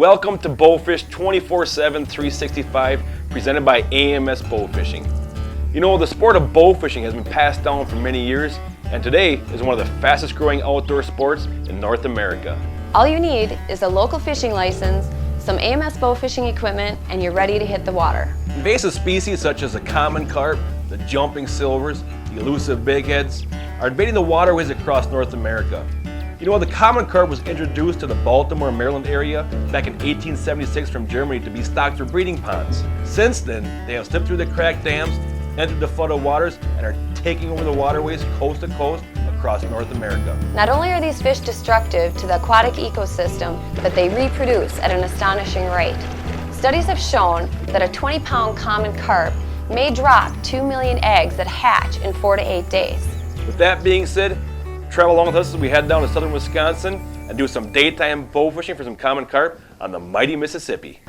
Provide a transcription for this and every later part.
Welcome to Bowfish 24/7, 365, presented by AMS Bowfishing. You know, the sport of bowfishing has been passed down for many years, and today is one of the fastest growing outdoor sports in North America. All you need is a local fishing license, some AMS bowfishing equipment, and you're ready to hit the water. Invasive species such as the common carp, the jumping silvers, the elusive bigheads are invading the waterways across North America. You know, the common carp was introduced to the Baltimore, Maryland area back in 1876 from Germany to be stocked for breeding ponds. Since then, they have slipped through the cracked dams, entered the flooded waters, and are taking over the waterways coast to coast across North America. Not only are these fish destructive to the aquatic ecosystem, but they reproduce at an astonishing rate. Studies have shown that a 20-pound common carp may drop 2 million eggs that hatch in 4 to 8 days. With that being said, travel along with us as we head down to southern Wisconsin and do some daytime bow fishing for some common carp on the mighty Mississippi.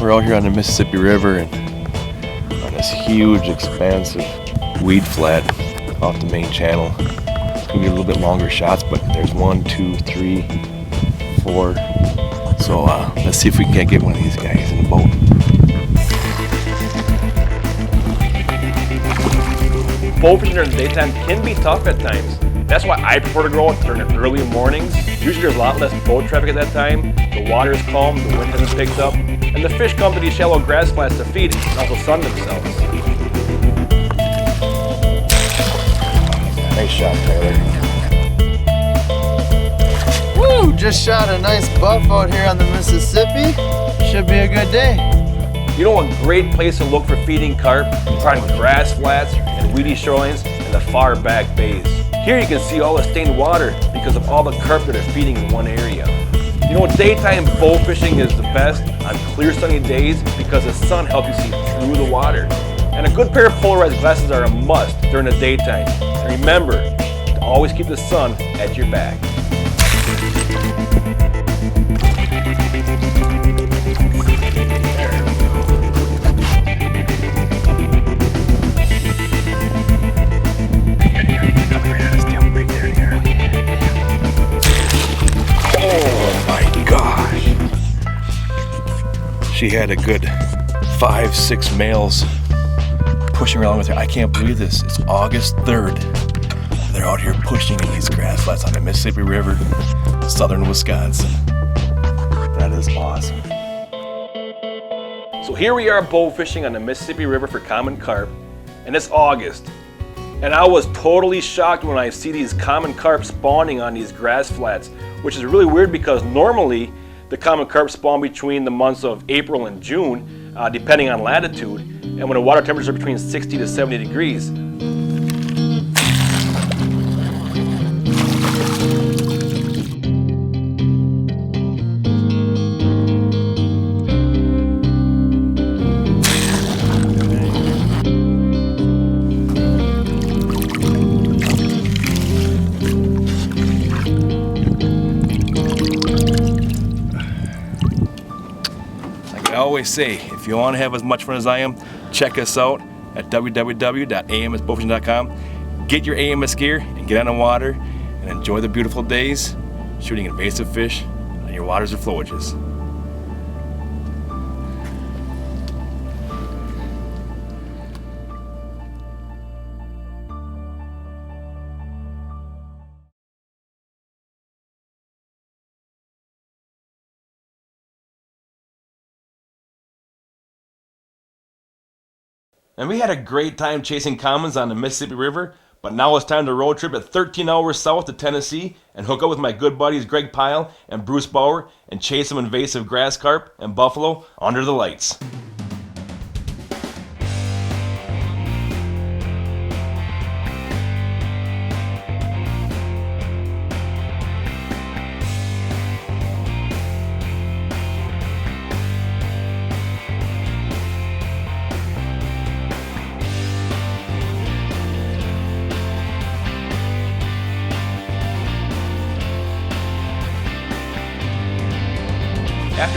We're out here on the Mississippi River and on this huge, expansive weed flat off the main channel. It's gonna be a little bit longer shots, but there's 1, 2, 3, 4. So let's see if we can't get one of these guys in the boat. Bow fishing during the daytime can be tough at times. That's why I prefer to go out during the early mornings. Usually there's a lot less boat traffic at that time. The water is calm, the wind hasn't picked up, and the fish come to these shallow grass flats to feed and also sun themselves. Nice shot, Tyler. Woo! Just shot a nice buff out here on the Mississippi. Should be a good day. You know, a great place to look for feeding carp is on grass flats and weedy shorelines in the far back bays. Here you can see all the stained water because of all the carp that are feeding in one area. You know, daytime bow fishing is the best on clear sunny days because the sun helps you see through the water. And a good pair of polarized glasses are a must during the daytime. And remember to always keep the sun at your back. She had a good 5, 6 males pushing around with her. I can't believe this. It's August 3rd. They're out here pushing in these grass flats on the Mississippi River, southern Wisconsin. That is awesome. So here we are bow fishing on the Mississippi River for common carp, and it's August. And I was totally shocked when I see these common carp spawning on these grass flats, which is really weird because normally the common carp spawn between the months of April and June, depending on latitude, and when the water temperatures are between 60 to 70 degrees. I always say, if you want to have as much fun as I am, check us out at www.amsbowfishing.com. Get your AMS gear and get on the water and enjoy the beautiful days shooting invasive fish on your waters or flowages. And we had a great time chasing commons on the Mississippi River, but now it's time to road trip at 13 hours south to Tennessee and hook up with my good buddies Greg Pyle and Bruce Bauer and chase some invasive grass carp and buffalo under the lights.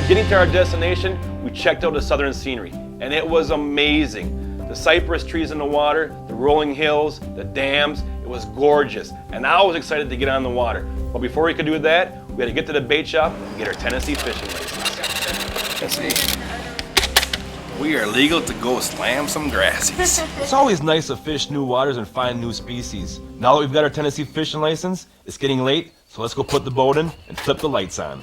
Getting to our destination, we checked out the southern scenery, and it was amazing. The cypress trees in the water, the rolling hills, the dams, it was gorgeous, and I was excited to get on the water. But before we could do that, we had to get to the bait shop and get our Tennessee fishing license. Let's see. We are legal to go slam some grassies. It's always nice to fish new waters and find new species. Now that we've got our Tennessee fishing license, it's getting late, so let's go put the boat in and flip the lights on.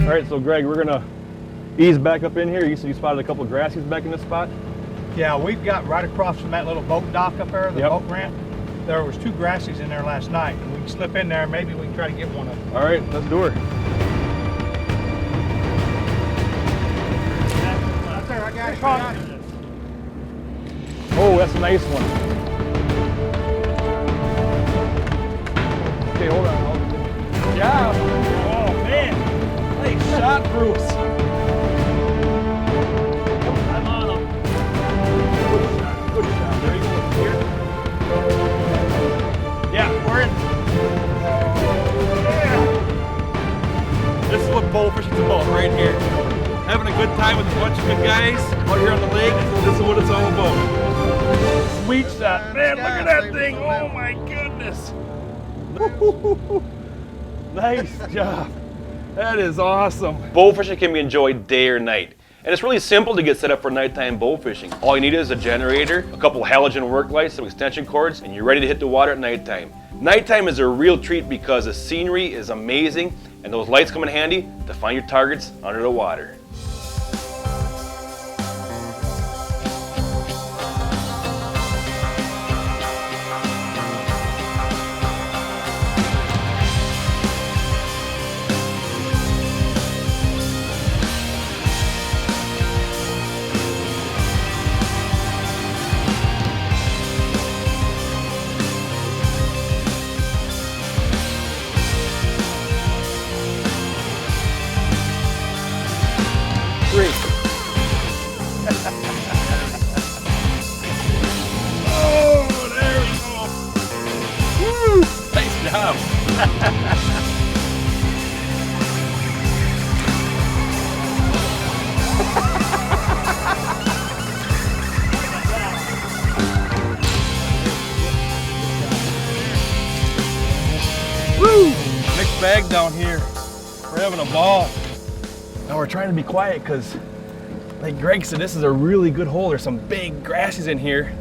All right, so Greg, we're gonna ease back up in here. You said you spotted a couple of grassies back in this spot? Yeah, we've got right across from that little boat dock up there, the Yep. boat ramp. There was 2 grassies in there last night, and we can slip in there. Maybe we can try to get one of them. All right, let's do her. Right there, I got it. Oh, that's a nice one. Okay, hold on. Yeah. Oh man, nice shot, Bruce. I'm on him. Good shot. Good shot. There you go. Here. Yeah, we're in. Yeah. This is what bowfishing's about right here. Having a good time with a bunch of good guys out here on the lake. This is what it's all about. Sweet shot. Man, look at that thing. Oh my goodness. Nice job. That is awesome. Bowfishing can be enjoyed day or night. And it's really simple to get set up for nighttime bowfishing. All you need is a generator, a couple halogen work lights, some extension cords, and you're ready to hit the water at nighttime. Nighttime is a real treat because the scenery is amazing and those lights come in handy to find your targets under the water. Oh, there we go. Woo! Nice job. Woo! Mixed bag down here. We're having a ball. Now we're trying to be quiet because, like Greg said, this is a really good hole. There's some big grassies in here.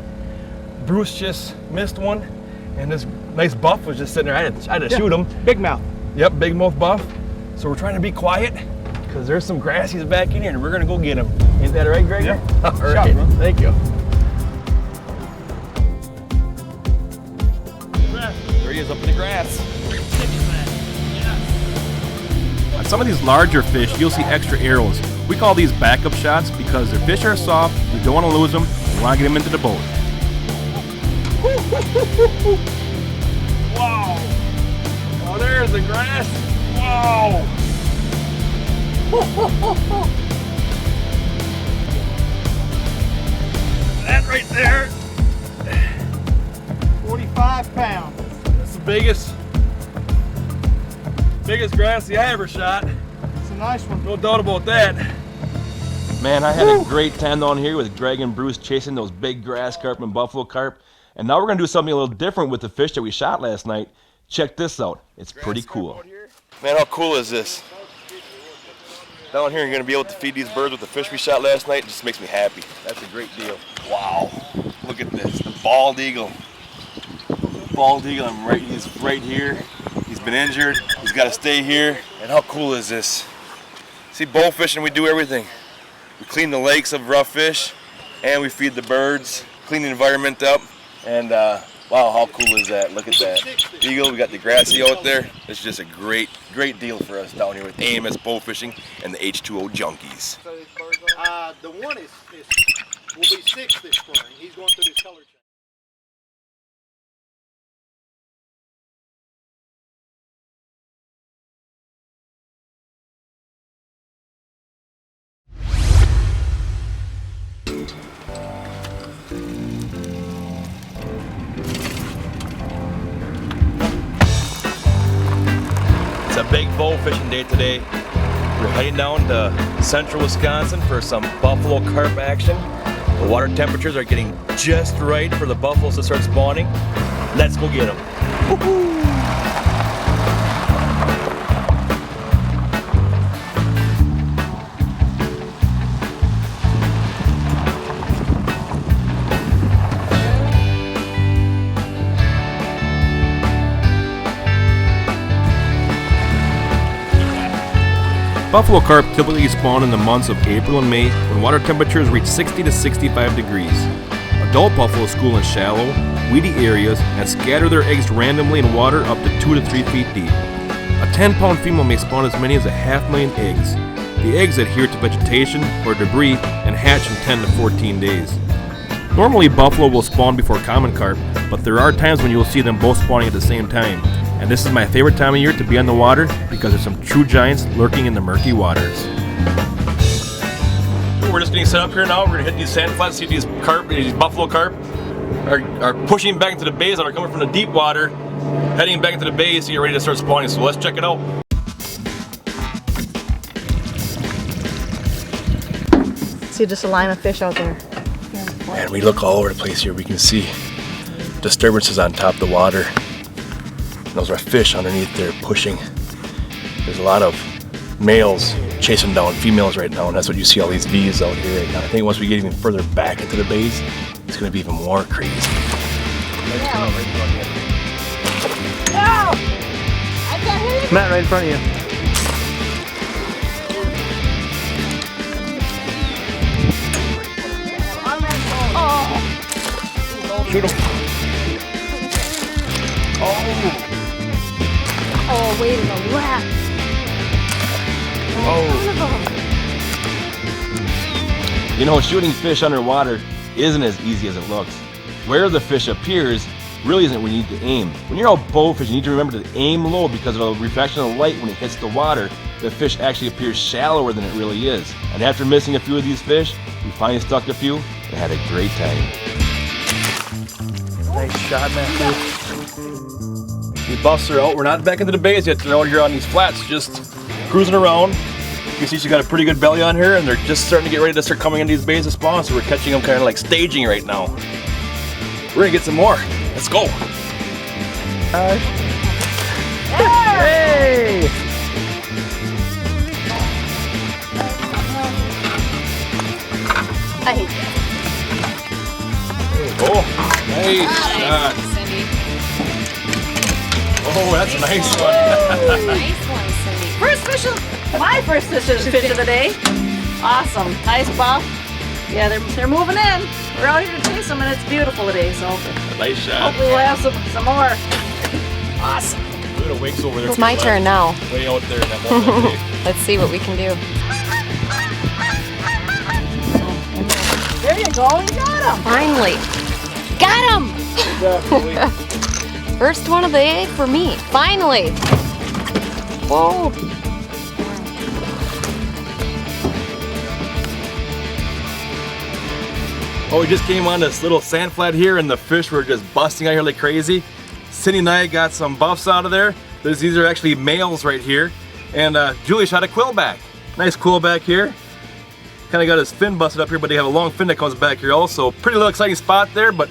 Bruce just missed one, and this nice buff was just sitting there. I had to shoot him. Big mouth. Yep, big mouth buff. So we're trying to be quiet because there's some grassies back in here, and we're gonna go get them. Ain't that right, Greg? Yeah. All right. Shot, bro. Thank you. There he is up in the grass. On some of these larger fish, you'll see extra arrows. We call these backup shots because their fish are soft, we don't want to lose them, we want to get them into the boat. Wow! Oh, there's the grass. Wow! That right there, 45 pounds. that's the biggest grassy I ever shot. It's a nice one. No doubt about that. Man, I had a great time down here with Greg and Bruce chasing those big grass carp and buffalo carp. And now we're gonna do something a little different with the fish that we shot last night. Check this out. It's pretty cool. Man, how cool is this? Down here, you're gonna be able to feed these birds with the fish we shot last night. It just makes me happy. That's a great deal. Wow. Look at this, the bald eagle. Bald eagle, he's right here. He's been injured. He's got to stay here. And how cool is this? See, bowfishing, we do everything. We clean the lakes of rough fish, and we feed the birds, clean the environment up. And wow, how cool is that? Look at that. Eagle, we got the grassy out there. It's just a great deal for us down here with AMS Bowfishing and the H2O Junkies. The one will be 6 this spring. He's going through his color change. It's a big bow fishing day today. We're heading down to central Wisconsin for some buffalo carp action. The water temperatures are getting just right for the buffaloes to start spawning. Let's go get them. Woo-hoo! Buffalo carp typically spawn in the months of April and May when water temperatures reach 60 to 65 degrees. Adult buffalo school in shallow, weedy areas and scatter their eggs randomly in water up to 2 to 3 feet deep. A 10-pound female may spawn as many as 500,000 eggs. The eggs adhere to vegetation or debris and hatch in 10 to 14 days. Normally buffalo will spawn before common carp, but there are times when you will see them both spawning at the same time. And this is my favorite time of year to be on the water because there's some true giants lurking in the murky waters. We're just getting set up here now. We're gonna hit these sand flats, see these carp, these buffalo carp are pushing back into the bays that are coming from the deep water, heading back into the bays to get ready to start spawning. So let's check it out. See just a line of fish out there. Man, we look all over the place here. We can see disturbances on top of the water. Those are fish underneath there pushing. There's a lot of males chasing down females right now, and that's what you see all these V's out here right now. I think once we get even further back into the bays, it's gonna be even more crazy. Matt, right in front of you. Shoot him. Oh! Oh, wait a minute, left. You know, shooting fish underwater isn't as easy as it looks. Where the fish appears really isn't where you need to aim. When you're out bowfishing, you need to remember to aim low because of the refraction of the light when it hits the water. The fish actually appears shallower than it really is. And after missing a few of these fish, we finally stuck a few and had a great time. Nice shot, Matthew. These buffs are out. We're not back into the bays yet. They're out here on these flats, just cruising around. You can see she's got a pretty good belly on her, and they're just starting to get ready to start coming into these bays to spawn. So we're catching them kind of like staging right now. We're gonna get some more. Let's go. Hey! Oh, nice shot. Oh, that's a nice one. Nice one, Cindy. My first fish of the day. Awesome. Nice buff. Yeah, they're moving in. We're out here to chase them, and it's beautiful today, so Nice shot. hopefully we'll have some more. Awesome. Look at the wakes over there. It's my turn now. Way out there. That one day. Let's see what we can do. There you go. You got him. Finally. Got him! First one of the day for me. Finally. Whoa. Oh, we just came on this little sand flat here and the fish were just busting out here like crazy. Cindy and I got some buffs out of there. These are actually males right here. And Julie shot a quillback. Nice quillback here. Kind of got his fin busted up here, but they have a long fin that comes back here also. Pretty little exciting spot there, but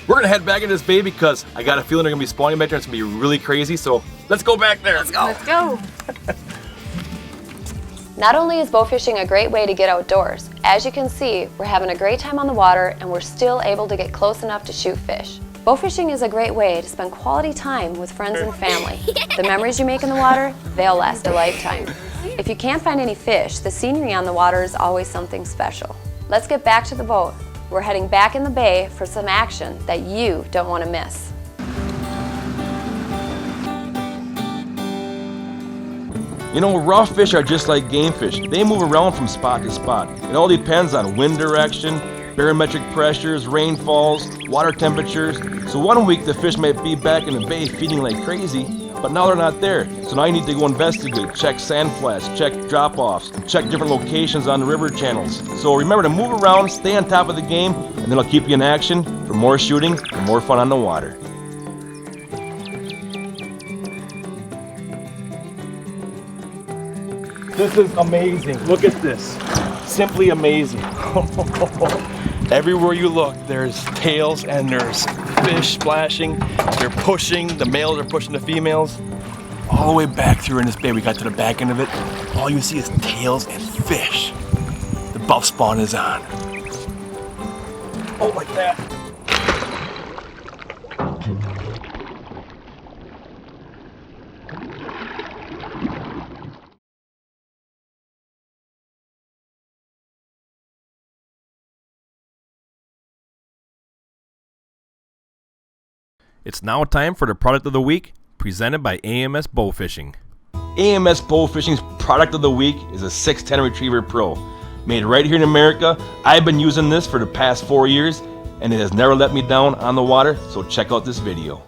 we're gonna head back into this bay because I got a feeling they're gonna be spawning back there. It's gonna be really crazy, so let's go back there. Let's go. Let's go. Not only is bowfishing a great way to get outdoors, as you can see, we're having a great time on the water and we're still able to get close enough to shoot fish. Bowfishing is a great way to spend quality time with friends and family. The memories you make in the water, they'll last a lifetime. If you can't find any fish, the scenery on the water is always something special. Let's get back to the boat. We're heading back in the bay for some action that you don't want to miss. You know, raw fish are just like game fish. They move around from spot to spot. It all depends on wind direction, barometric pressures, rainfalls, water temperatures. So one week the fish might be back in the bay feeding like crazy, but now they're not there. So now you need to go investigate, check sand flats, check drop-offs, check different locations on the river channels. So remember to move around, stay on top of the game, and then it'll keep you in action for more shooting and more fun on the water. This is amazing. Look at this. Simply amazing. Everywhere you look, there's tails and there's fish splashing. They're pushing, the males are pushing the females. All the way back through in this bay, we got to the back end of it. All you see is tails and fish. The buff spawn is on. Oh, like that. It's now time for the product of the week, presented by AMS Bowfishing. AMS Bowfishing's product of the week is a 610 Retriever Pro. Made right here in America. I've been using this for the past 4 years, and it has never let me down on the water, so check out this video.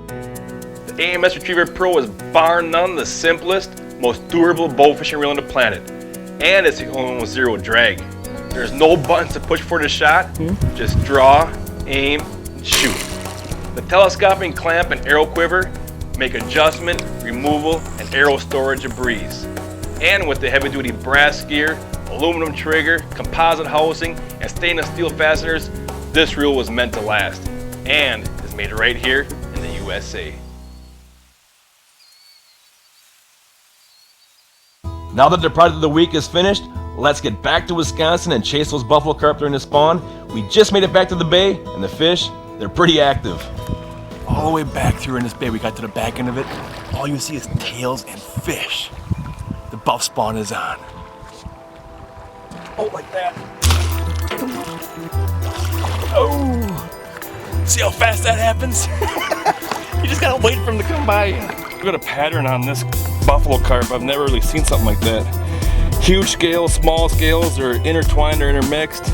The AMS Retriever Pro is bar none the simplest, most durable bowfishing reel on the planet. And it's the only one with zero drag. There's no buttons to push for the shot, just draw, aim, and shoot. The telescoping clamp and arrow quiver make adjustment, removal, and arrow storage a breeze. And with the heavy-duty brass gear, aluminum trigger, composite housing, and stainless steel fasteners, this reel was meant to last, and is made right here in the USA. Now that the product of the week is finished, let's get back to Wisconsin and chase those buffalo carp during the spawn. We just made it back to the bay, and the fish, they're pretty active. All the way back through in this bay, we got to the back end of it. All you see is tails and fish. The buff spawn is on. Oh, like that. Oh! See how fast that happens? You just gotta wait for him to come by. We've got a pattern on this buffalo carp. I've never really seen something like that. Huge scales, small scales, they're intertwined or intermixed.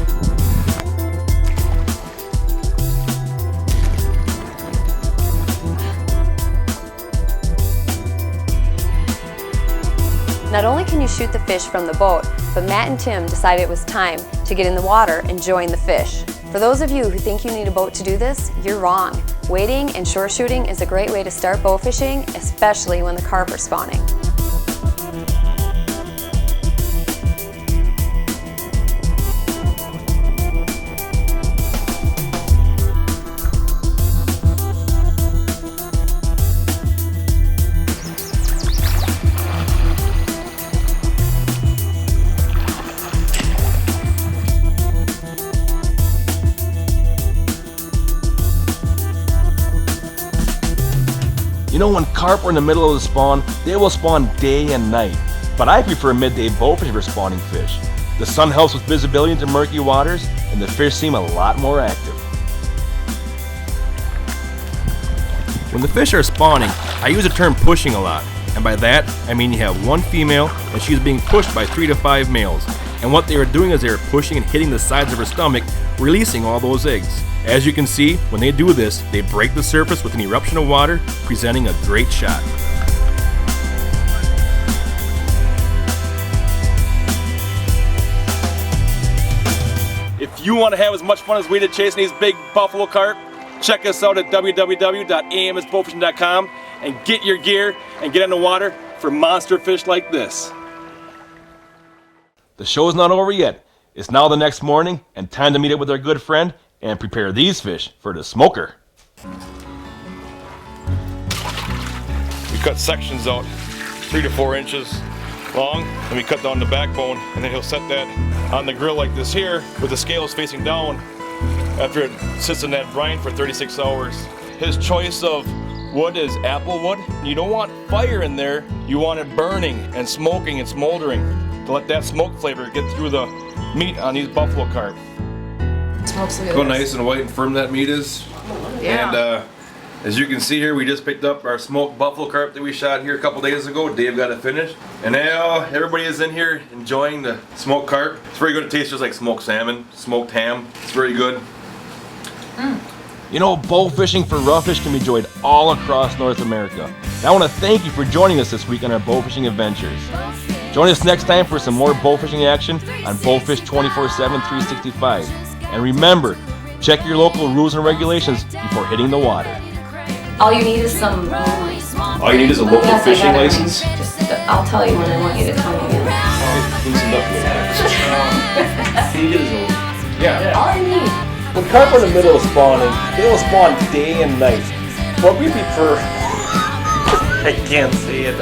Not only can you shoot the fish from the boat, but Matt and Tim decided it was time to get in the water and join the fish. For those of you who think you need a boat to do this, you're wrong. Wading and shore shooting is a great way to start bow fishing, especially when the carp are spawning. You know, when carp are in the middle of the spawn, they will spawn day and night. But I prefer midday bowfishing for spawning fish. The sun helps with visibility into murky waters, and the fish seem a lot more active. When the fish are spawning, I use the term pushing a lot. And by that, I mean you have one female, and she's being pushed by 3 to 5 males. And what they are doing is they are pushing and hitting the sides of her stomach, releasing all those eggs. As you can see, when they do this, they break the surface with an eruption of water, presenting a great shot. If you want to have as much fun as we did chasing these big buffalo carp, check us out at www.amsbowfishing.com and get your gear and get in the water for monster fish like this. The show's not over yet. It's now the next morning and time to meet up with our good friend and prepare these fish for the smoker. We cut sections out 3 to 4 inches long, and we cut down the backbone, and then he'll set that on the grill like this here with the scales facing down after it sits in that brine for 36 hours. His choice of wood is apple wood. You don't want fire in there, you want it burning and smoking and smoldering to let that smoke flavor get through the meat on these buffalo carp. Smokes Look how nice and white and firm that meat is. Yeah. And As you can see here, we just picked up our smoked buffalo carp that we shot here a couple days ago. Dave got it finished. And now everybody is in here enjoying the smoked carp. It's very good. It tastes just like smoked salmon, smoked ham. It's very good. You know, bow fishing for roughish can be enjoyed all across North America. And I want to thank you for joining us this week on our bow fishing adventures. Join us next time for some more bow fishing action on Bowfish 24/7, 365. And remember, check your local rules and regulations before hitting the water. All you need is some. All you need is a local Yes, I fishing got it. license. Just, I'll tell you when I want you to come again. Yeah. All I need. When carp are in the middle of spawning, they will spawn day and night. What we prefer, I can't say it.